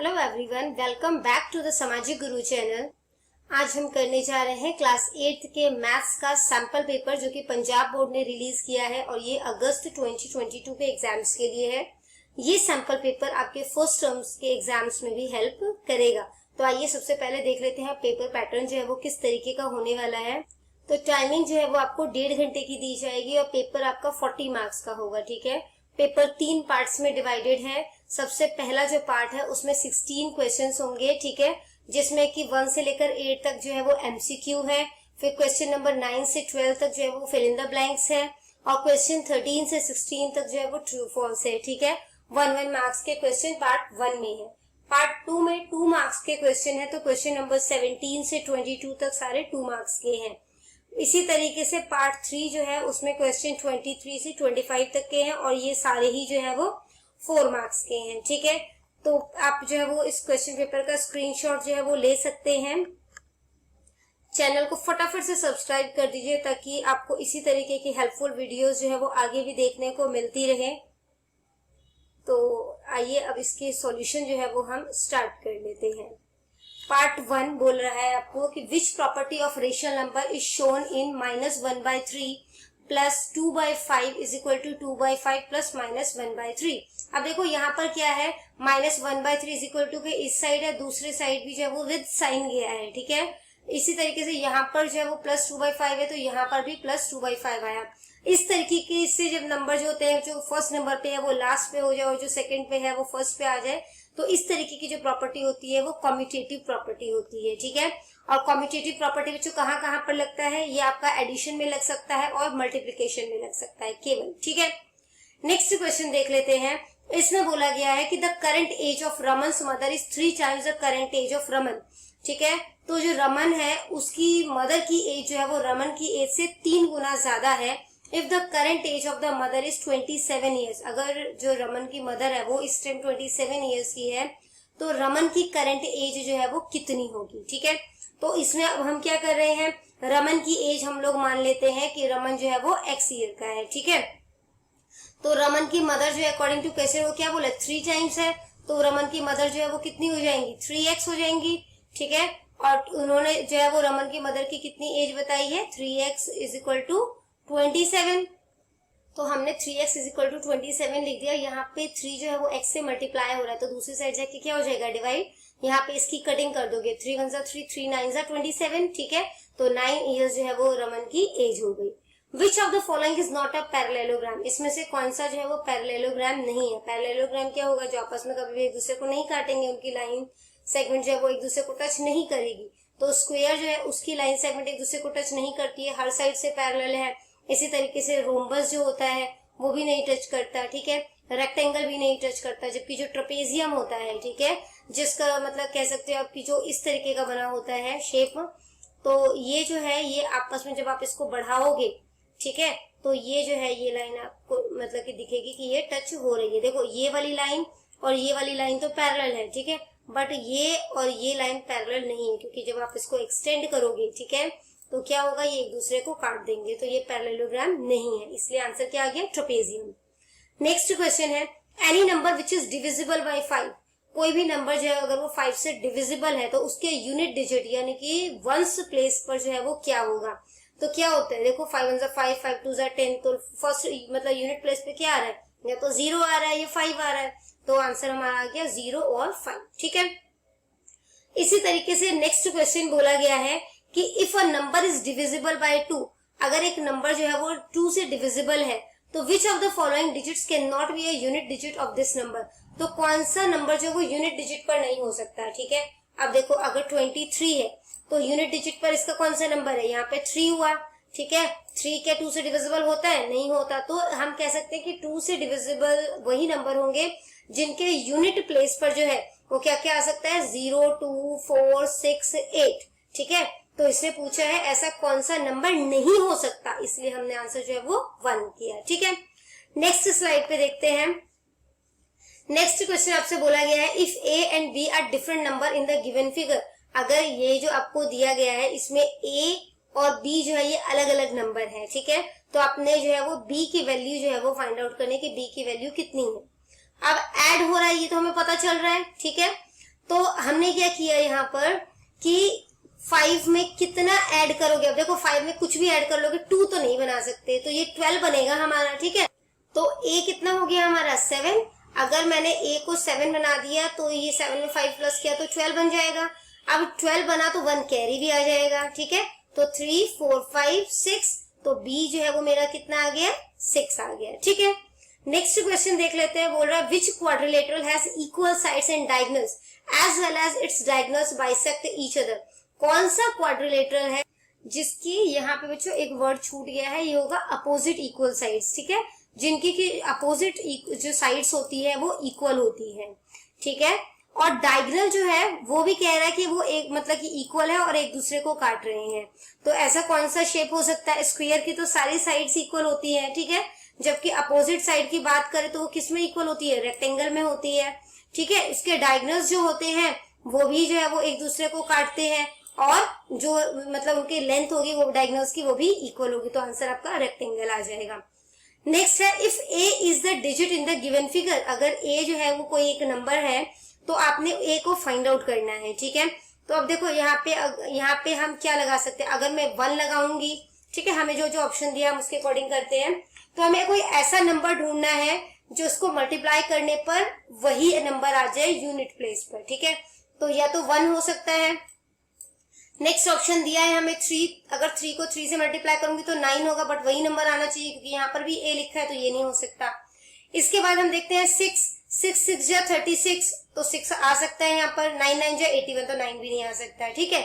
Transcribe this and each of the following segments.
Hello everyone, welcome back to the Samajik Guru channel. आज हम करने जा रहे हैं क्लास 8 के मैथ्स का सैंपल पेपर जो कि पंजाब बोर्ड ने रिलीज किया है और ये अगस्त 2022 के एग्जाम्स के लिए है। ये सैंपल पेपर आपके फर्स्ट टर्म्स के एग्जाम्स में भी हेल्प करेगा। तो आइए सबसे पहले देख लेते हैं पेपर पैटर्न जो है वो किस तरीके का होने वाला है। तो टाइमिंग जो है वो आपको 1.5 घंटे की दी जाएगी और पेपर आपका 40 मार्क्स का होगा। ठीक है, पेपर 3 पार्ट्स में डिवाइडेड है। सबसे पहला जो पार्ट है उसमें 16 क्वेश्चंस होंगे। ठीक है, जिसमें कि 1 से लेकर 8 तक जो है वो एमसीक्यू है। फिर क्वेश्चन नंबर 9 से 12 तक जो है वो फिल इन द ब्लैंक्स है और क्वेश्चन 13 से 16 तक जो है वो ट्रू फॉल्स है। ठीक है, 1 मार्क्स के क्वेश्चन पार्ट 1 में है। पार्ट 2 में 2 मार्क्स के क्वेश्चन है, तो क्वेश्चन नंबर 17 से 22 तक सारे 2 मार्क्स के हैं। इसी तरीके से पार्ट 3 जो है उसमें क्वेश्चन 23 से 25 तक के हैं और ये सारे ही जो है वो 4 मार्क्स के हैं। ठीक है, तो आप जो है वो इस क्वेश्चन पेपर का स्क्रीनशॉट जो है वो ले सकते हैं। चैनल को फटाफट से सब्सक्राइब कर दीजिए ताकि आपको इसी तरीके की हेल्पफुल वीडियोस जो है वो आगे भी देखने को मिलती रहे। तो आइए अब इसके सॉल्यूशन जो है वो हम स्टार्ट कर लेते हैं। पार्ट 1 बोल रहा है आपको कि which property of rational number is shown in -1/3 plus 2/5 is equal to 2/5 plus -1/3। अब देखो यहाँ पर क्या है, -1/3 इज इक्वल टू के इस साइड है, दूसरे साइड भी जो है वो विद साइन गया है। ठीक है, इसी तरीके से यहाँ पर जो है वो प्लस 2/5 है तो यहाँ पर भी प्लस 2/5 आया। इस तरीके से जब नंबर जो होते हैं, जो फर्स्ट नंबर पे है वो लास्ट पे हो जाए और जो सेकंड पे है वो फर्स्ट पे आ जाए, तो इस तरीके की जो प्रॉपर्टी होती है वो कम्यूटेटिव प्रॉपर्टी होती है। ठीक है, और कम्यूटेटिव प्रॉपर्टी बच्चों कहाँ पर लगता है, ये आपका एडिशन में लग सकता है और मल्टीप्लिकेशन में लग सकता है केवल। ठीक है, नेक्स्ट क्वेश्चन देख लेते हैं। इसमें बोला गया है कि the current age of Raman's mother is 3 times the current age of Raman. ठीक है, तो जो रमन है उसकी मदर की एज जो है वो रमन की एज से 3 गुना ज्यादा है। If the current age of the mother is 27 years, अगर जो रमन की मदर है वो इस टाइम 27 ईयर्स की है तो रमन की करंट एज जो है वो कितनी होगी। ठीक है, तो इसमें अब हम क्या कर रहे हैं, रमन की एज हम लोग मान लेते हैं कि रमन जो है वो x ईयर का है। ठीक है, तो रमन की मदर जो है अकॉर्डिंग टू कैसे वो क्या बोला 3 टाइम्स है, तो रमन की मदर जो है वो कितनी हो जाएंगी 3x हो जाएंगी। ठीक है, और उन्होंने जो है वो रमन की मदर की कितनी एज बताई है 3x इज इक्वल टू 27। तो हमने 3x इज इक्वल टू 27 लिख दिया। यहाँ पे 3 जो है वो x से मल्टीप्लाई हो रहा है तो दूसरी साइड जाके क्या हो जाएगा डिवाइड। यहाँ पे इसकी कटिंग कर दोगे, 3 1 जा 3, 3 9 जा 27। ठीक है, तो 9 ईयर्स जो है वो रमन की एज हो गई। Which of the following is not a parallelogram, इसमें से कौन सा जो है वो पैरेललोग्राम नहीं है। पैरेललोग्राम क्या होगा, जो आपस में कभी भी एक दूसरे को नहीं काटेंगे, उनकी लाइन सेगमेंट जो है वो एक दूसरे को टच नहीं करेगी। तो स्क्वायर जो है उसकी लाइन सेगमेंट एक दूसरे को टच नहीं करती है, हर साइड से पैरेलल है। इसी तरीके से रोम्बस जो होता है वो भी नहीं टच करता। ठीक है, रेक्टेंगल भी नहीं टच करता, जबकि जो ट्रेपेजियम होता है, ठीक है, जिसका मतलब कह सकते हो आपकी जो इस तरीके का बना होता है शेप, तो ये जो है ये आपस में जब आप इसको बढ़ाओगे, ठीक है, तो ये जो है ये लाइन आपको मतलब कि दिखेगी कि ये टच हो रही है। देखो ये वाली लाइन और ये वाली लाइन तो पैरेलल है, ठीक है, बट ये और ये लाइन पैरेलल नहीं है क्योंकि जब आप इसको एक्सटेंड करोगे, ठीक है, तो क्या होगा, ये एक दूसरे को काट देंगे, तो ये पैरेललोग्राम नहीं है। इसलिए आंसर क्या आ गया, ट्रेपेजियम। नेक्स्ट क्वेश्चन है, any number which is divisible by 5, कोई भी नंबर जो है अगर वो 5 से डिविजिबल है तो उसके यूनिट डिजिट यानी कि वंस प्लेस पर जो है वो क्या होगा। तो क्या होता है, देखो 5 1 जा 5, 5 2 जा 10, तो फर्स्ट मतलब यूनिट प्लेस पे क्या आ रहा है, या तो 0 आ रहा है या 5 आ रहा है, तो आंसर हमारा आ गया 0 और 5। ठीक है, इसी तरीके से नेक्स्ट क्वेश्चन बोला गया है कि if a number is divisible by 2, अगर एक नंबर जो है वो 2 से डिविजिबल है तो which of the following digits can not be a unit digit of this number, तो कौन सा नंबर जो है वो यूनिट डिजिट पर नहीं हो सकता। ठीक है, अब देखो अगर 23 है तो यूनिट डिजिट पर इसका कौन सा नंबर है, यहाँ पे 3 हुआ। ठीक है, 3 क्या 2 से डिविजिबल होता है, नहीं होता, तो हम कह सकते हैं कि 2 से डिविजिबल वही नंबर होंगे जिनके यूनिट प्लेस पर जो है वो क्या क्या आ सकता है, 0 2 4 6 8। ठीक है, तो इसने पूछा है ऐसा कौन सा नंबर नहीं हो सकता, इसलिए हमने आंसर जो है वो 1 किया। ठीक है, नेक्स्ट स्लाइड पे देखते हैं। नेक्स्ट क्वेश्चन आपसे बोला गया है, if A and B are different number in the given figure, अगर ये जो आपको दिया गया है इसमें ए और बी जो है ये अलग अलग नंबर है, ठीक है, तो आपने जो है वो बी की वैल्यू जो है वो फाइंड आउट करने की बी की वैल्यू कितनी है। अब ऐड हो रहा है ये तो हमें पता चल रहा है, ठीक है, तो हमने क्या किया यहाँ पर कि 5 में कितना ऐड करोगे, अब देखो 5 में कुछ भी ऐड कर लोगे 2 तो नहीं बना सकते, तो ये 12 बनेगा हमारा, ठीक है। तो a कितना हो गया हमारा 7, अगर मैंने a को 7 बना दिया तो ये 7 में 5 प्लस किया तो 12 बन जाएगा। अब 12 बना तो 1 कैरी भी आ जाएगा, ठीक है। तो 3 4 5 6, तो b जो है वो मेरा कितना आ गया 6 आ गया, ठीक है। नेक्स्ट क्वेश्चन देख लेते हैं, बोल रहा है which quadrilateral has equal sides and diagonals as well as its diagonals bisect each other. कौन सा क्वाड्रिलेटरल है जिसकी, यहाँ पे बच्चों एक वर्ड छूट गया है, ये होगा अपोजिट इक्वल साइड्स, ठीक है, जिनकी की अपोजिट जो साइड्स होती है वो इक्वल होती है, ठीक है। और डायगोनल जो है वो भी कह रहा है कि वो एक मतलब कि इक्वल है और एक दूसरे को काट रहे हैं। तो ऐसा कौन सा शेप हो सकता है, स्क्वायर की तो सारी साइड्स इक्वल होती है, ठीक है, जबकि अपोजिट साइड की बात करें तो वो किस में इक्वल होती है, रेक्टेंगल में होती है, ठीक है। इसके डायगोनल्स जो होते हैं वो भी जो है वो एक दूसरे को काटते हैं, और जो मतलब उनकी लेंथ होगी वो डायगोनल्स की वो भी इक्वल होगी, तो आंसर आपका रेक्टेंगल आ जाएगा। नेक्स्ट है if a is the digit in the given figure, अगर a जो है वो कोई एक नंबर है तो आपने a को फाइंड आउट करना है, ठीक है। तो अब देखो यहाँ पे हम क्या लगा सकते हैं, अगर मैं 1 लगाऊंगी, ठीक है, हमें जो जो ऑप्शन दिया हम उसके अकॉर्डिंग करते हैं। तो हमें कोई ऐसा नंबर ढूंढना है जो उसको मल्टीप्लाई करने पर वही नंबर आ जाए यूनिट प्लेस पर, ठीक है। तो या तो 1 हो सकता है। नेक्स्ट ऑप्शन दिया है हमें 3, अगर 3 को 3 से मल्टीप्लाई करूंगी तो 9 होगा, बट वही नंबर आना चाहिए क्योंकि यहाँ पर भी a लिखा है तो ये नहीं हो सकता। इसके बाद हम देखते हैं 6 6 जा 36, तो 6 आ सकता है यहाँ पर, 9 9 जा 81, तो 9 भी नहीं आ सकता है, ठीक है।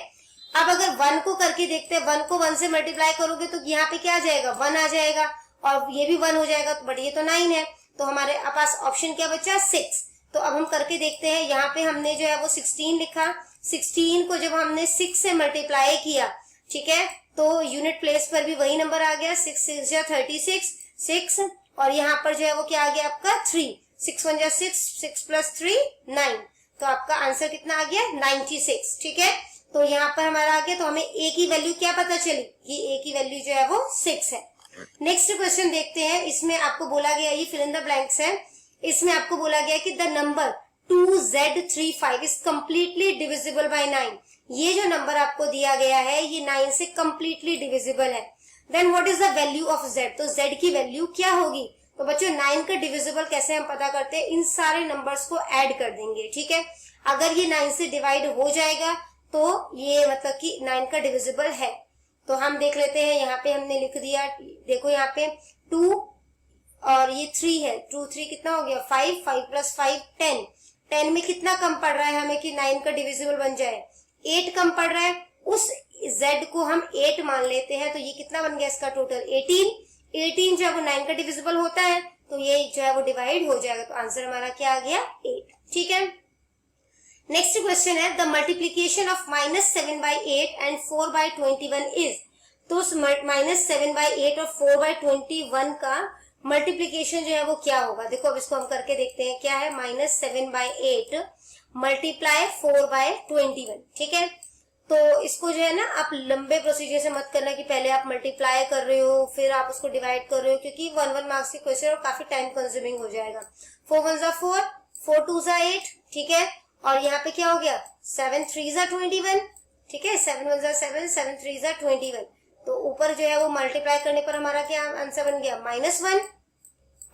अब अगर 1 को करके देखते हैं, 1 को 1 से मल्टीप्लाई करोगे तो यहाँ पे क्या आ जाएगा 1 आ जाएगा, और ये भी 1 हो जाएगा, बट ये तो 9 है, तो हमारे पास ऑप्शन क्या बचा 6। तो अब हम करके देखते हैं, यहाँ पे हमने जो है वो 16 लिखा, 16 को जब हमने 6 से मल्टीप्लाई किया, ठीक है, तो यूनिट प्लेस पर भी वही नंबर आ गया, 6 6 जा 36 6, और यहाँ पर जो है वो क्या आ गया आपका 3, 6 1 जा 6, 6 प्लस 3 9, तो आपका आंसर कितना आ गया 96, ठीक है। तो यहाँ पर हमारा आ गया, तो हमें a की वैल्यू क्या पता चली कि a की वैल्यू जो है वो 6 है। नेक्स्ट क्वेश्चन देखते हैं, इसमें आपको बोला गया, ये फिल इन द ब्लैंक्स है, इसमें आपको बोला गया कि the number 2z35 is completely divisible by 9। ये जो नंबर आपको दिया गया है ये 9 से कम्प्लीटली डिविजिबल है। Then what is the value of z, तो z की वैल्यू क्या होगी। तो बच्चों 9 का डिविजिबल कैसे हम पता करते हैं, इन सारे नंबर्स को ऐड कर देंगे, ठीक है। अगर ये 9 से डिवाइड हो जाएगा तो ये मतलब कि 9 का डिविजिबल है। तो हम देख लेते हैं, यहाँ पे हमने लिख दिया, देखो यहाँ पे 2 और ये 3 है, 2 3 कितना हो गया 5, 5 प्लस 5 10, 10 में कितना कम पड़ रहा है हमें कि 9 का डिविजिबल बन जाए, 8 कम पड़ रहा है, उस z को हम 8 मान लेते हैं, तो ये कितना बन गया इसका टोटल 18, 18 जो है वो 9 का डिविजिबल होता है, तो ये जो है वो डिवाइड हो जाएगा, तो आंसर हमारा क्या आ गया 8, ठीक है। नेक्स्ट क्वेश्चन है the multiplication of -7/8 and 4/21 is, तो -7/8 और 4/21 का मल्टीप्लीकेशन जो है वो क्या होगा। देखो अब इसको हम करके देखते हैं, क्या है -7/8 मल्टीप्लाई 4/21, ठीक है। तो इसको जो है ना आप लंबे प्रोसीजर से मत करना कि पहले आप मल्टीप्लाई कर रहे हो फिर आप उसको डिवाइड कर रहे हो, क्योंकि 1 मार्क्स की क्वेश्चन और काफी टाइम कंज्यूमिंग हो जाएगा। 4 1 जा 4, 4 2 जा 8, ठीक है, और यहाँ पे क्या हो गया 7 3 जा 21, ठीक है, 7 1 जा 7, 7 3 जा 21, तो ऊपर जो है वो मल्टीप्लाई करने पर हमारा क्या आंसर बन गया -1,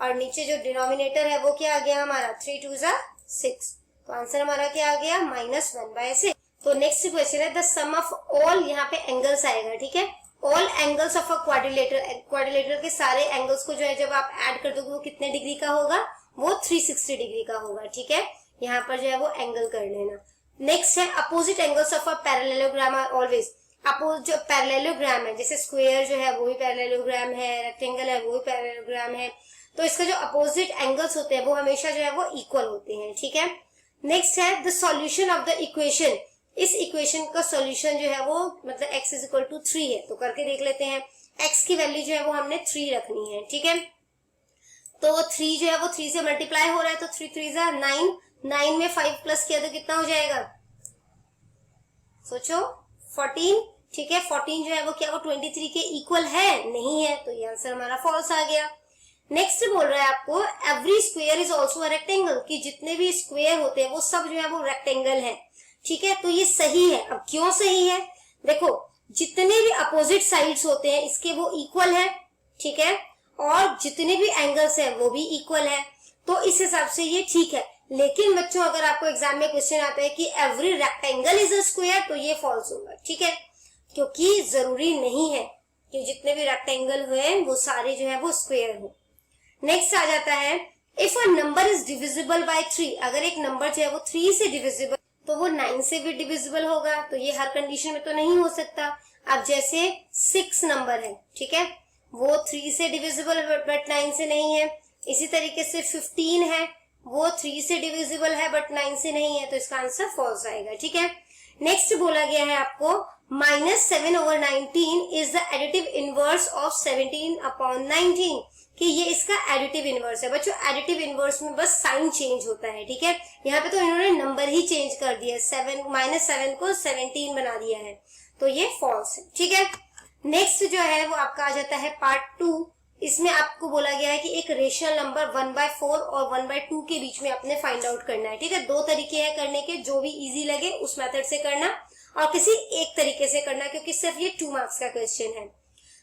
और नीचे जो डिनोमिनेटर है वो क्या आ गया हमारा 3 2 जा 6, तो आंसर हमारा क्या आ गया -1/6। तो नेक्स्ट क्वेश्चन है द सम ऑफ ऑल, यहाँ पे एंगल्स आएगा, ठीक है, all angles of a quadrilateral, quadrilateral के सारे एंगल्स को जो है जब आप ऐड कर दोगे वो कितने डिग्री का होगा, वो 360 डिग्री का होगा, ठीक है, यहाँ पर जो है वो एंगल कर लेना। नेक्स्ट है opposite angles of a parallelogram are always, oppose जो पैरेललोग्राम है, जैसे स्क्वायर जो है वो भी पैरेललोग्राम है, रेक्टेंगल है वो भी पैरेललोग्राम है, तो इसका जो अपोजिट एंगल्स होते हैं वो हमेशा जो है वो इक्वल होते हैं, ठीक है। नेक्स्ट है the solution of the equation, इस इक्वेशन का सॉल्यूशन जो है वो मतलब x इज इक्वल टू 3 है, तो करके देख लेते हैं। x की वैल्यू जो है वो हमने 3 रखनी है, ठीक है, तो 3 जो है वो 3 से मल्टीप्लाई हो रहा है, तो 3 3 जा 9, 9 में 5 प्लस किया तो कितना हो जाएगा, सोचो 14, ठीक है, 14 जो है वो क्या वो 23 के इक्वल है, नहीं है, तो ये आंसर हमारा फॉल्स आ गया। नेक्स्ट बोल रहा है आपको every square is also a rectangle, कि जितने भी स्क्वायर होते हैं वो सब जो है वो रेक्टेंगल है। ठीक है, तो ये सही है। अब क्यों सही है, देखो जितने भी अपोजिट साइड्स होते हैं इसके वो इक्वल है, ठीक है, और जितने भी एंगल्स हैं वो भी इक्वल है, तो इस हिसाब से ये ठीक है। लेकिन बच्चों अगर आपको एग्जाम में क्वेश्चन आता है कि every rectangle is a square, तो ये फॉल्स होगा। ठीक है, क्योंकि जरूरी नहीं है कि जितने भी रेक्टेंगल हुए वो सारे जो है वो स्क्वायर हो। नेक्स्ट आ जाता है if a number is divisible by 3, अगर एक नंबर जो है वो 3 से डिविजिबल तो वो 9 से भी डिविजिबल होगा, तो ये हर कंडीशन में तो नहीं हो सकता। अब जैसे 6 नंबर है, ठीक है, वो 3 से डिविजिबल बट 9 से नहीं है। इसी तरीके से 15 है, वो 3 से डिविजिबल है बट 9 से नहीं है, तो इसका आंसर फॉल्स आएगा। ठीक है, नेक्स्ट बोला गया है आपको -7/19 is the additive inverse of 17/19, कि ये इसका एडिटिव इनवर्स है। बच्चों एडिटिव इनवर्स में बस साइन चेंज होता है। ठीक है, यहाँ पे तो इन्होंने नंबर ही चेंज कर दिया, -7 को 17 बना दिया है, तो ये फॉल्स है। ठीक है, नेक्स्ट जो है वो आपका आ जाता है पार्ट 2। इसमें आपको बोला गया है कि एक रेशनल नंबर 1/4 और 1/2 के बीच में आपने फाइंड आउट करना है। ठीक है, 2 तरीके हैं करने के, जो भी इजी लगे उस मेथड से करना और किसी एक तरीके से करना, क्योंकि सिर्फ ये 2 मार्क्स का क्वेश्चन है।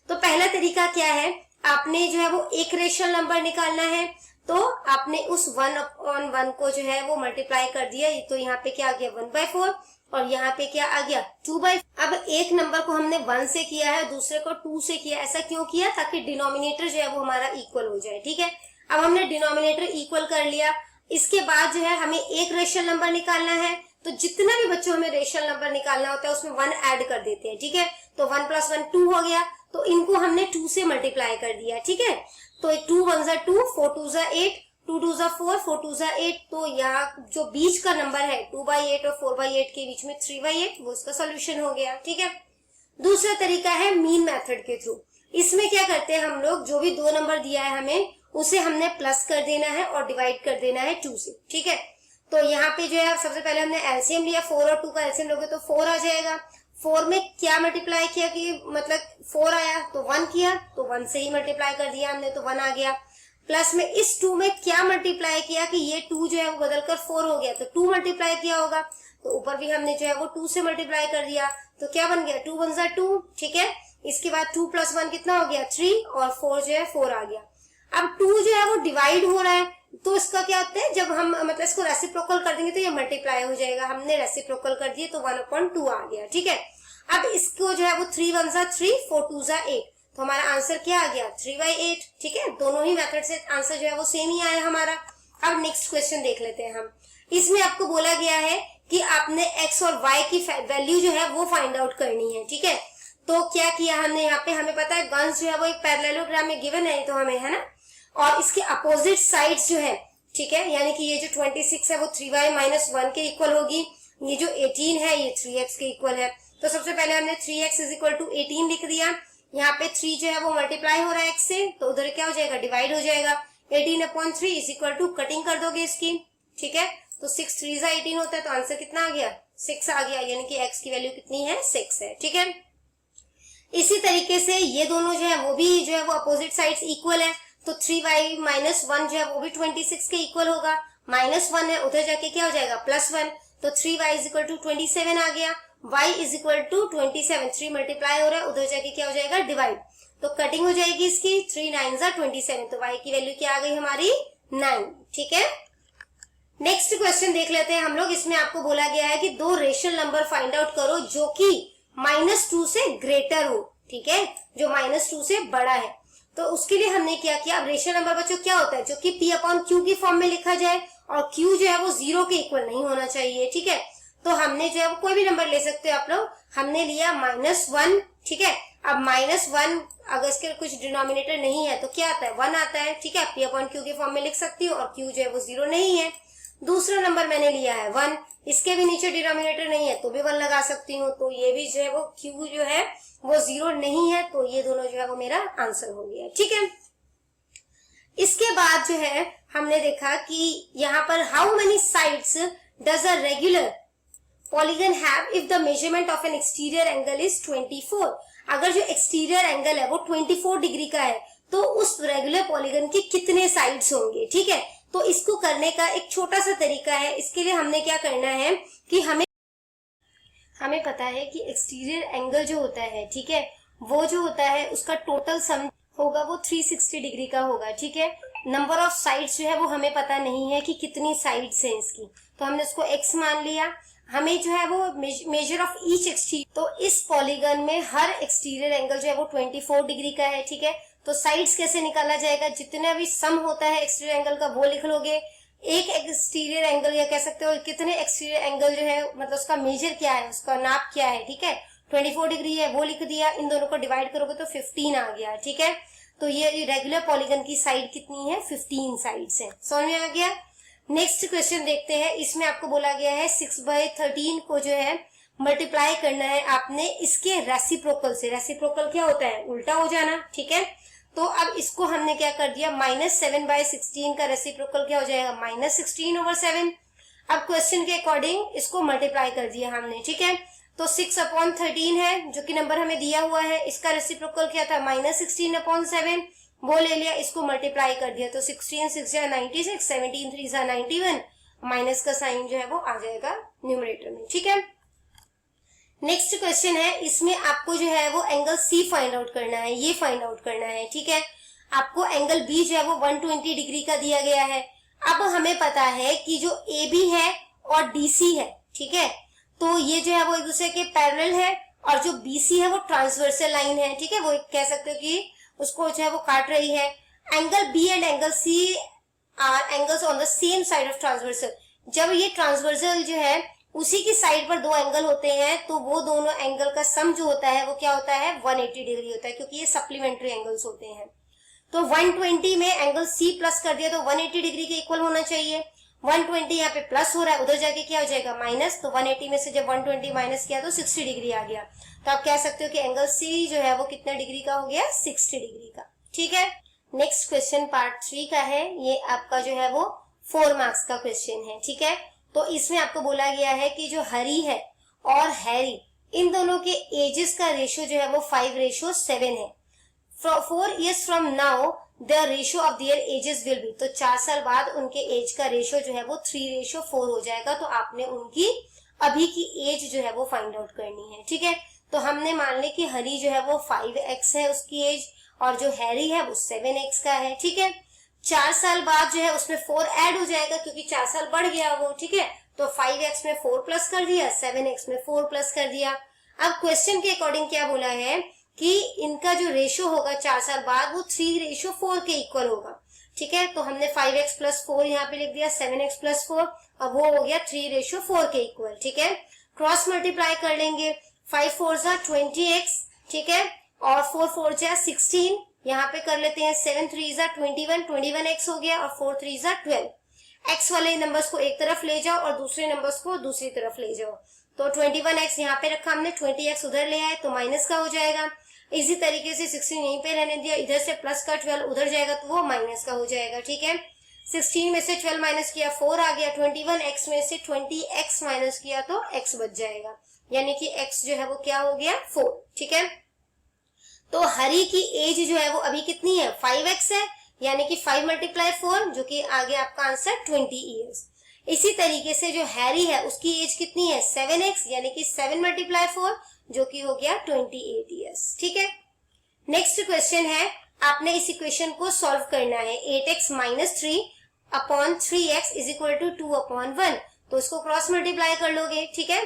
तो पहला तरीका क्या है, आपने जो है वो एक रेशनल नंबर निकालना है, तो आपने उस 1/1 को जो है वो मल्टीप्लाई कर दिया, तो यहाँ पे क्या आ गया 1/4 और यहाँ पे क्या आ गया 2/4। अब एक नंबर को हमने 1 से किया है, दूसरे को 2 से किया। ऐसा क्यों किया, ताकि डिनोमिनेटर जो है वो हमारा इक्वल हो जाए। ठीक है, अब हमने डिनोमिनेटर इक्वल कर लिया, इसके बाद जो है हमें एक रेशनल नंबर निकालना है, तो जितना भी बच्चों हमें रेशनल नंबर निकालना होता है उसमें 1 ऐड कर देते हैं। ठीक है, तो 1 + 1 2 हो गया, तो इनको हमने 2 से मल्टीप्लाई कर दिया। ठीक है, तो 2 × 1 = 2, 4 × 2 = 8, 2 × 2 = 4, 4 × 2 = 8, तो यहाँ जो बीच का नंबर है 2/8 और 4/8 के बीच में 3/8, वो इसका सोल्यूशन हो गया। ठीक है, दूसरा तरीका है मीन मेथड के थ्रू। इसमें क्या करते हैं हम लोग, जो भी 2 नंबर दिया है हमें उसे हमने प्लस कर देना है और डिवाइड कर देना है 2 से। ठीक है, तो यहाँ पे जो है सबसे पहले हमने एलसीएम लिया, 4 और 2 का एलसीएम लोगे तो 4 आ जाएगा। 4 में क्या मल्टीप्लाई किया कि मतलब 4 आया, तो 1 किया, तो 1 से ही मल्टीप्लाई कर दिया हमने, तो 1 आ गया। प्लस में इस 2 में क्या मल्टीप्लाई किया कि ये 2 जो है वो बदलकर 4 हो गया, तो 2 मल्टीप्लाई किया होगा, तो ऊपर भी हमने जो है वो 2 से मल्टीप्लाई कर दिया, तो क्या बन गया 2 × 1 = 2। ठीक है, इसके बाद 2 + 1 कितना हो गया 3 और 4 जो है 4 आ गया। अब 2 जो है वो डिवाइड हो रहा है, तो इसका क्या होता है, जब हम मतलब इसको रेसिप्रोकल कर देंगे तो ये मल्टीप्लाई हो जाएगा। हमने रेसिप्रोकल कर दिए तो 1/2 आ गया। ठीक है, अब इसको जो है वो 3 × 1 = 3, 4 × 2 = 8, तो हमारा आंसर क्या आ गया 3/8। ठीक है, दोनों ही मेथड से आंसर जो है वो सेम ही आया हमारा। अब नेक्स्ट क्वेश्चन देख लेते हैं हम। इसमें आपको बोला गया है कि आपने x और y की वैल्यू जो है वो फाइंड आउट करनी है। ठीक है, तो क्या किया हमने, यहाँ पे हमें पता है गन्स जो है वो एक पैरेललोग्राम में गिवन है, तो हमें है ना, और इसके अपोजिट साइड्स जो है, ठीक है, यानी कि ये जो 26 है वो 3y - 1 के इक्वल होगी, ये जो 18 है ये 3x के इक्वल है। तो सबसे पहले हमने 3x = 18 लिख दिया। यहाँ पे 3 जो है वो मल्टीप्लाई हो रहा है x से, तो उधर क्या हो जाएगा डिवाइड हो जाएगा। 18/3 = कटिंग कर दोगे इसकी। ठीक है, तो 6 × 3 = 18 होता है, तो आंसर कितना आ गया 6 आ गया, यानी कि x की वैल्यू कितनी है 6 है। ठीक है, इसी तरीके से ये दोनों जो है वो भी जो है वो अपोजिट साइड्स इक्वल है, तो 3y - 1 जो है वो भी 26 के इक्वल होगा। -1 है, उधर जाके क्या हो जाएगा +1, तो 3y = 27 आ गया। y = 27, 3 मल्टीप्लाई हो रहा है, उधर जाके क्या हो जाएगा डिवाइड, तो कटिंग हो जाएगी इसकी, 3 × 9 = 27, तो y की वैल्यू क्या आ गई हमारी 9। ठीक है, नेक्स्ट क्वेश्चन देख लेते हैं हम लोग। इसमें आपको बोला गया है कि 2 रेशनल नंबर फाइंड आउट करो जो कि -2 से ग्रेटर हो। ठीक है, जो -2 से बड़ा है, तो उसके लिए हमने क्या किया, अब रेशनल नंबर बच्चों क्या होता है, जो कि p/q की फॉर्म में लिखा जाए और q जो है वो 0 के इक्वल नहीं होना चाहिए। ठीक है, तो हमने जो है वो कोई भी नंबर ले सकते हो आप लोग, हमने लिया -1। ठीक है, अब -1 अगर इसके कुछ डिनोमिनेटर नहीं है तो क्या आता है 1 आता है। ठीक है, p/q के फॉर्म में लिख सकती हूँ और q जो है वो 0 नहीं है। दूसरा नंबर मैंने लिया है 1, इसके भी नीचे डिनोमिनेटर नहीं है तो भी 1 लगा सकती हूँ, तो ये भी जो है वो q जो है वो 0 नहीं है, तो ये दोनों जो है वो मेरा आंसर हो गया। ठीक है, इसके बाद जो है हमने देखा कि यहाँ पर how many sides does a regular polygon have if the measurement of N exterior angle is 24। अगर जो एक्सटीरियर एंगल है वो 24 डिग्री का है, तो उस रेगुलर पॉलीगन के कितने साइड्स होंगे। ठीक है, तो इसको करने का एक छोटा सा तरीका है। इसके लिए हमने क्या करना है कि हमें पता है कि एक्सटीरियर एंगल जो होता है, ठीक है, वो जो होता है उसका टोटल सम होगा वो 360 डिग्री का होगा। ठीक है, नंबर ऑफ साइड्स जो है वो हमें पता नहीं है कि कितनी साइड्स हैं इसकी, तो हमने उसको x मान लिया। हमें जो है वो मेजर ऑफ ईच एक्सटीरियर, तो इस पॉलीगन में हर एक्सटीरियर एंगल जो है वो 24 डिग्री का है। ठीक है, तो साइड्स कैसे निकाला जाएगा, जितना भी सम होता है एक्सटीरियर एंगल का वो लिख लोगे। एक एक्सटीरियर एंगल या कह सकते हो कितने एक्सटीरियर एंगल जो है मतलब उसका मेजर क्या है, उसका नाप क्या है। ठीक है, 24 डिग्री है वो लिख दिया, इन दोनों को डिवाइड करोगे तो 15 आ गया। ठीक है, तो ये रेगुलर पॉलीगन की साइड कितनी है, 15 साइड्स है। समझ में आ गया। नेक्स्ट क्वेश्चन देखते हैं। इसमें आपको बोला गया है 6/13 को जो है मल्टीप्लाई करना है आपने इसके रेसिप्रोकल से। रेसिप्रोकल क्या होता है, उल्टा हो जाना। ठीक है, तो अब इसको हमने क्या कर दिया, -7/16 का रेसिप्रोकल क्या हो जाएगा, -16/7। अब क्वेश्चन के अकॉर्डिंग इसको मल्टीप्लाई कर दिया हमने। ठीक है, तो 6/13 है जो कि नंबर हमें दिया हुआ है, इसका रेसिप्रोकल क्या था, -16/7, वो ले लिया, इसको मल्टीप्लाई कर दिया तो 16 6 96, 17 3 91, माइनस का साइन जो है वो आ जाएगा न्यूमरेटर में। ठीक है, नेक्स्ट क्वेश्चन है। इसमें आपको जो है वो एंगल सी फाइंड आउट करना है, ये फाइंड आउट करना है। ठीक है, आपको एंगल बी जो है वो 120 डिग्री का दिया गया है। अब हमें पता है कि जो ए बी है और डी सी है, ठीक है, तो ये जो है वो एक दूसरे के पैरेलल है, और जो बीसी है वो ट्रांसवर्सल लाइन है। ठीक है, वो कह सकते हो कि उसको जो है वो काट रही है। Angle B and angle C are angles on the same side of transversal. जब ये ट्रांसवर्सल जो है उसी की साइड पर दो एंगल होते हैं, तो वो दोनों एंगल का सम जो होता है वो क्या होता है, 180 डिग्री होता है, क्योंकि ये सप्लीमेंट्री एंगल्स होते हैं। तो 120 में एंगल सी प्लस कर दिया तो 180 डिग्री के इक्वल होना चाहिए। 120 यहाँ पे प्लस हो रहा है, उधर जाके क्या हो जाएगा, माइनस। तो 180 में से जब 120 माइनस किया तो 60 डिग्री आ गया। तो आप कह सकते हो कि एंगल सी जो है वो कितने डिग्री का हो गया, 60 डिग्री का। ठीक है, नेक्स्ट क्वेश्चन पार्ट 3 का है। ये आपका जो है वो 4 मार्क्स का क्वेश्चन है। ठीक है, तो इसमें आपको बोला गया है कि जो हरी है और हैरी, इन दोनों के एजेस का रेशियो जो है वो 5:7 है। 4 years from now the ratio of their edges will be, तो 4 साल बाद उनके एज का रेशियो जो है वो 3:4 हो जाएगा। तो आपने उनकी अभी की एज जो है वो फाइंड आउट करनी है। ठीक है, तो हमने मान ली कि हरी जो है वो 5x है उसकी एज, और जो हैरी है वो 7x का है। ठीक है, 4 साल बाद जो है उसमें 4 ऐड हो जाएगा, क्योंकि 4 साल बढ़ गया वो। ठीक है, तो 5x में 4 प्लस कर दिया, 7x में 4 प्लस कर दिया। अब क्वेश्चन के अकॉर्डिंग क्या बोला है कि इनका जो रेशियो होगा 4 साल बाद वो 3:4 के इक्वल होगा। ठीक है, तो हमने 5x प्लस 4 यहाँ पे लिख दिया, 7x प्लस 4, अब वो हो गया 3:4 के इक्वल। ठीक है, क्रॉस मल्टीप्लाई कर लेंगे, 5 4 20x, ठीक है, और 4 4 16, यहाँ पे कर लेते हैं 7 3 21, 21x हो गया, और 4 3 12। x वाले नंबर्स को एक तरफ ले जाओ और दूसरे नंबर्स को दूसरी तरफ ले जाओ। तो 21x यहाँ पे रखा हमने, 20x उधर ले आए तो माइनस का हो जाएगा। इसी तरीके से 16 यहीं पे रहने दिया, इधर से प्लस का 12 उधर जाएगा तो वो माइनस का हो जाएगा। ठीक है, 16 में से 12 माइनस किया 4 आ गया, 21x में से 20x माइनस किया तो x बच जाएगा, यानी कि x जो है वो क्या हो गया, 4। ठीक है, तो हरी की एज जो है वो अभी कितनी है, 5x है, यानी कि 5 × 4 जो कि आगे आपका आंसर 20 ईयर्स। इसी तरीके से जो हैरी है उसकी एज कितनी है, 7x, यानी कि 7 × 4 जो कि हो गया 28 ईयर्स। ठीक है, नेक्स्ट क्वेश्चन है, आपने इस इक्वेशन को सॉल्व करना है। 8x - 3 upon 3x is equal to 2/1, तो इसको क्रॉस मल्टीप्लाई कर लोगे। ठीक है,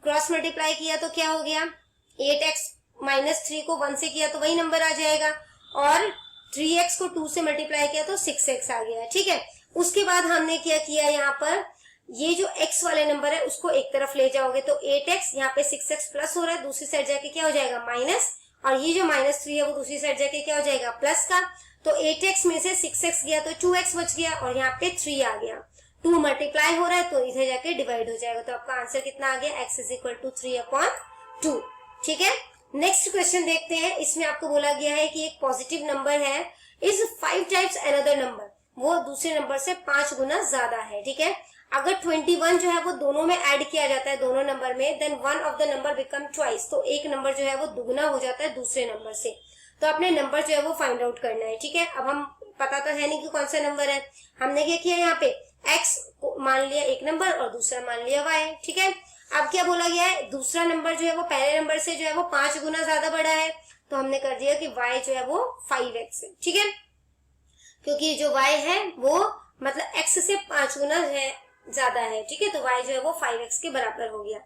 क्रॉस मल्टीप्लाई किया तो क्या हो गया, 8x - 3 को 1 से किया तो वही नंबर आ जाएगा, और 3x को 2 से मल्टीप्लाई किया तो 6x आ गया। ठीक है, उसके बाद हमने क्या किया, यहाँ पर ये जो x वाले नंबर है उसको एक तरफ ले जाओगे तो 8x, यहाँ पे 6x प्लस हो रहा है, दूसरी साइड जाके क्या हो जाएगा, माइनस, और ये जो -3 है वो दूसरी साइड जाके क्या हो जाएगा, प्लस का। तो 8x में से 6x गया तो 2x बच गया, और यहाँ पे 3 आ गया, 2 मल्टीप्लाई हो रहा है तो इधर जाके डिवाइड हो जाएगा। तो आपका आंसर कितना आ गया, x = 3/2। ठीक है, नेक्स्ट क्वेश्चन देखते हैं। इसमें आपको बोला गया है कि एक पॉजिटिव नंबर है इज 5 टाइम्स अनदर नंबर, वो दूसरे नंबर से 5 गुना ज्यादा है। ठीक है, अगर 21 जो है वो दोनों में ऐड किया जाता है, दोनों नंबर में, then one of the number become twice, तो एक नंबर जो है वो दुगना हो जाता है दूसरे नंबर से। तो अपने नंबर जो है वो फाइंड आउट करना है। ठीक है, अब हम पता तो है नहीं कि कौन सा नंबर है, हमने क्या किया यहाँ पे x मान लिया एक नंबर और दूसरा मान लिया y। ठीक है, अब क्या बोला गया है, दूसरा नंबर जो है वो पहले नंबर से जो है वो 5 गुना ज्यादा बड़ा है, तो हमने कर दिया कि y जो है वो 5x है। ठीक है, क्योंकि जो y है वो मतलब x से 5 गुना है ज्यादा है। ठीक है, तो y जो है वो 5x के बराबर हो गया।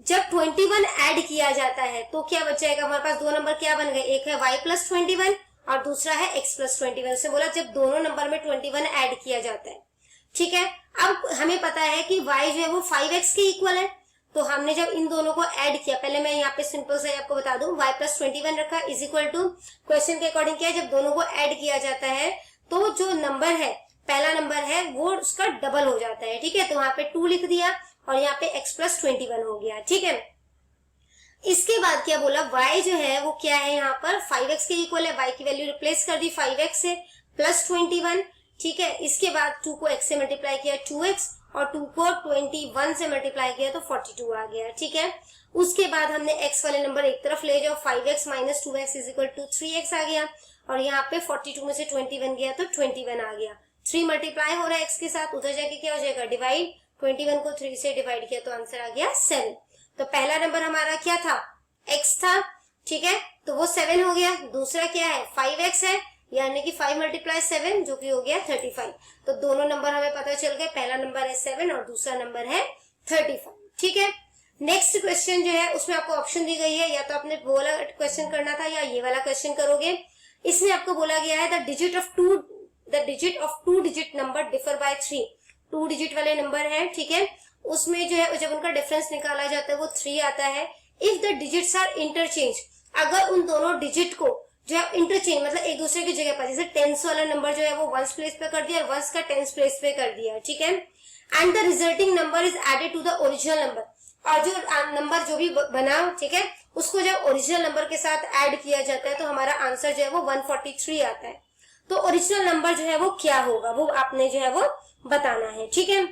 जब 21 ऐड किया जाता है तो क्या बच जाएगा, हमारे पास दो नंबर क्या बन गए, एक है y प्लस 21 और दूसरा है x प्लस 21। उससे बोला जब दोनों नंबर में 21 ऐड किया जाता है। ठीक है, अब हमें पता है कि y जो है वो 5x के इक्वल है, तो हमने जब इन दोनों को ऐड किया, पहले मैं यहाँ पे सिंपल से आपको बता दूं, y प्लस 21 रखा इज इक्वल टू, क्वेश्चन के अकॉर्डिंग क्या है, जब दोनों को ऐड किया जाता है तो जो नंबर है, पहला नंबर है वो उसका डबल हो जाता है। ठीक है, तो वहां पे 2 लिख दिया और यहाँ पे x प्लस 21 हो गया। ठीक है, इसके बाद क्या बोला, y जो है वो क्या है, यहाँ पर 5x के इक्वल है, y की वैल्यू रिप्लेस कर दी 5x से प्लस 21। ठीक है, इसके बाद 2 को x से मल्टीप्लाई किया 2x और 2 को 21 से मल्टीप्लाई किया तो 42 आ गया। ठीक है, उसके बाद हमने x वाले नंबर एक तरफ ले जाओ, 5x minus 2x is equal to 3x आ गया और यहाँ पे 42 में से 21 गया तो 21 आ गया। 3 मल्टीप्लाई हो रहा है x के साथ, उधर जाके क्या हो जाएगा डिवाइड, 21 को 3 से डिवाइड किया तो आंसर आ गया 7। तो पहला नंबर हमारा क्या था, x था। ठीक है, तो वो 7 हो गया। दूसरा क्या है, 5x है, यानी कि 5 मल्टीप्लाई 7 जो कि हो गया 35। तो दोनों नंबर हमें पता चल गए, पहला नंबर है 7 और दूसरा नंबर है 35। ठीक है, नेक्स्ट क्वेश्चन जो है उसमें आपको ऑप्शन दी गई है, या तो आपने वो वाला क्वेश्चन करना था या ये वाला क्वेश्चन करोगे। इसमें आपको बोला गया है the digit of two digit number differ by 3। 2 digit वाले नंबर है। ठीक है, उसमें जो है जब उनका डिफरेंस निकाला जाता है वो 3 आता है। If the digits are interchange, अगर उन दोनों डिजिट को जो है इंटरचेंज मतलब एक दूसरे की जगह पर, जैसे टेंस वाला नंबर जो है वो वंस प्लेस पे कर दिया और वंस का टेंस प्लेस पे कर दिया। ठीक है, and the resulting number is added to the original number, और जो नंबर जो भी बना, ठीक है, उसको जब ओरिजिनल नंबर के साथ ऐड किया जाता है तो हमारा आंसर जो है वो 143 आता है। तो ओरिजिनल नंबर जो है वो क्या होगा वो आपने जो है वो बताना है। ठीक है,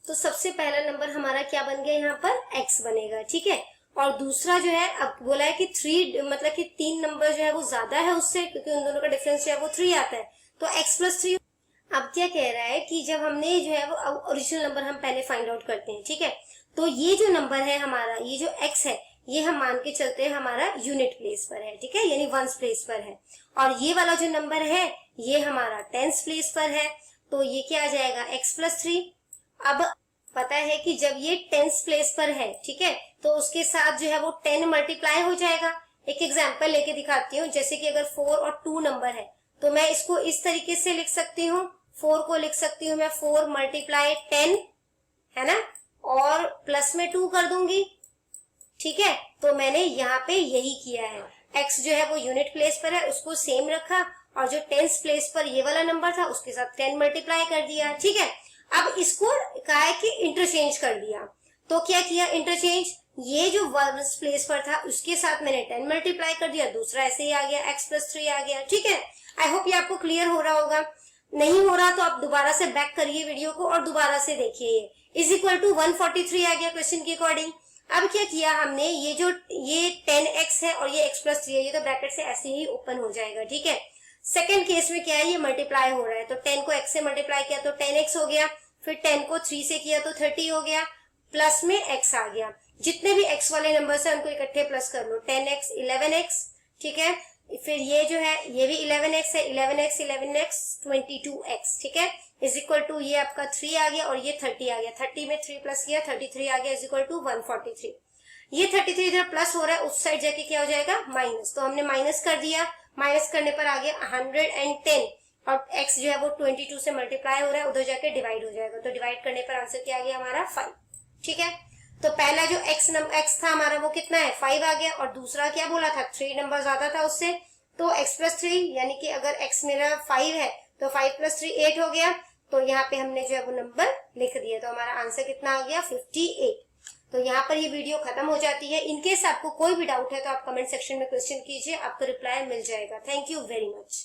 तो सबसे पहला नंबर हमारा क्या बन गया, यहाँ पर x बनेगा। ठीक है, और दूसरा जो है अब बोला है कि 3 मतलब कि 3 नंबर जो है वो ज्यादा है उससे, क्योंकि उन दोनों का डिफरेंस जो है वो 3 आता है, तो x प्लस 3। अब क्या कह रहा है कि जब हमने जो है वो ओरिजिनल नंबर हम पहले फाइंड आउट करते हैं। ठीक है, तो ये जो नंबर है हमारा, ये जो x है, ये हम मान के चलते हैं हमारा यूनिट प्लेस पर है। ठीक है, यानी वंस प्लेस पर है, और ये वाला जो नंबर है ये हमारा टेंस प्लेस पर है, तो ये क्या आ जाएगा x प्लस 3। अब पता है कि जब ये टेंस प्लेस पर है, ठीक है, तो उसके साथ जो है वो 10 मल्टीप्लाई हो जाएगा। एक एग्जांपल लेके दिखाती हूँ, जैसे कि अगर 4 और 2 नंबर है तो मैं इसको इस तरीके से लिख सकती हूँ, 4 को लिख सकती हूँ मैं 4 मल्टीप्लाई 10, है ना, और प्लस में 2 कर दूंगी। ठीक है, तो मैंने यहाँ पे यही किया है, x जो है वो यूनिट प्लेस पर है उसको सेम रखा, और जो टेंस प्लेस पर ये वाला नंबर था उसके साथ 10 मल्टीप्लाई कर दिया। ठीक है, अब इसको कहा है कि इंटरचेंज कर दिया, तो क्या किया इंटरचेंज, ये जो वंस प्लेस पर था उसके साथ मैंने 10 मल्टीप्लाई कर दिया, दूसरा ऐसे ही आ गया, x प्लस 3 आ गया। ठीक है, आई होप ये आपको क्लियर हो रहा होगा। नहीं हो रहा तो आप दोबारा से बैक करिए वीडियो को और दोबारा से देखिए। ये इज इक्वल टू 143 आ गया क्वेश्चन के अकॉर्डिंग। अब क्या किया हमने, ये 10x है और ये x प्लस 3 है, ये तो ब्रैकेट से ऐसे ही ओपन हो जाएगा। ठीक है, सेकेंड केस में क्या है, ये मल्टीप्लाई हो रहा है, तो 10 को x से मल्टीप्लाई किया तो 10x हो गया, फिर 10 को 3 से किया तो 30 हो गया, प्लस में x आ गया। जितने भी x वाले नंबर है उनको इकट्ठे प्लस कर लो, 10x 11x। ठीक है, फिर ये जो है ये भी 11x है, 11x 22x। ठीक है, इज इक्वल टू ये आपका 3 आ गया और ये 30 आ गया, 30 में 3 प्लस किया 33 आ गया, इज इक्वल टू 143। ये 33 इधर प्लस हो रहा है, उस साइड जाके क्या हो जाएगा माइनस, तो हमने माइनस कर दिया, माइनस करने पर आ गया 110, और x जो है वो 22 से मल्टीप्लाई हो रहा है, उधर जाके डिवाइड हो जाएगा, तो डिवाइड करने पर आंसर क्या आ गया हमारा 5। ठीक है, तो पहला जो x था हमारा वो कितना है 5 आ गया, और दूसरा क्या बोला था 3 नंबर ज्यादा था उससे, तो x प्लस 3, यानी कि अगर x मेरा 5 है तो 5 प्लस 3 8 हो गया, तो यहाँ पे हमने जो है वो नंबर लिख दिया, तो हमारा आंसर कितना आ गया 58। तो यहाँ पर ये वीडियो खत्म हो जाती है। इनकेस आपको कोई भी डाउट है तो आप कमेंट सेक्शन में क्वेश्चन कीजिए, आपको रिप्लाई मिल जाएगा। Thank you very much.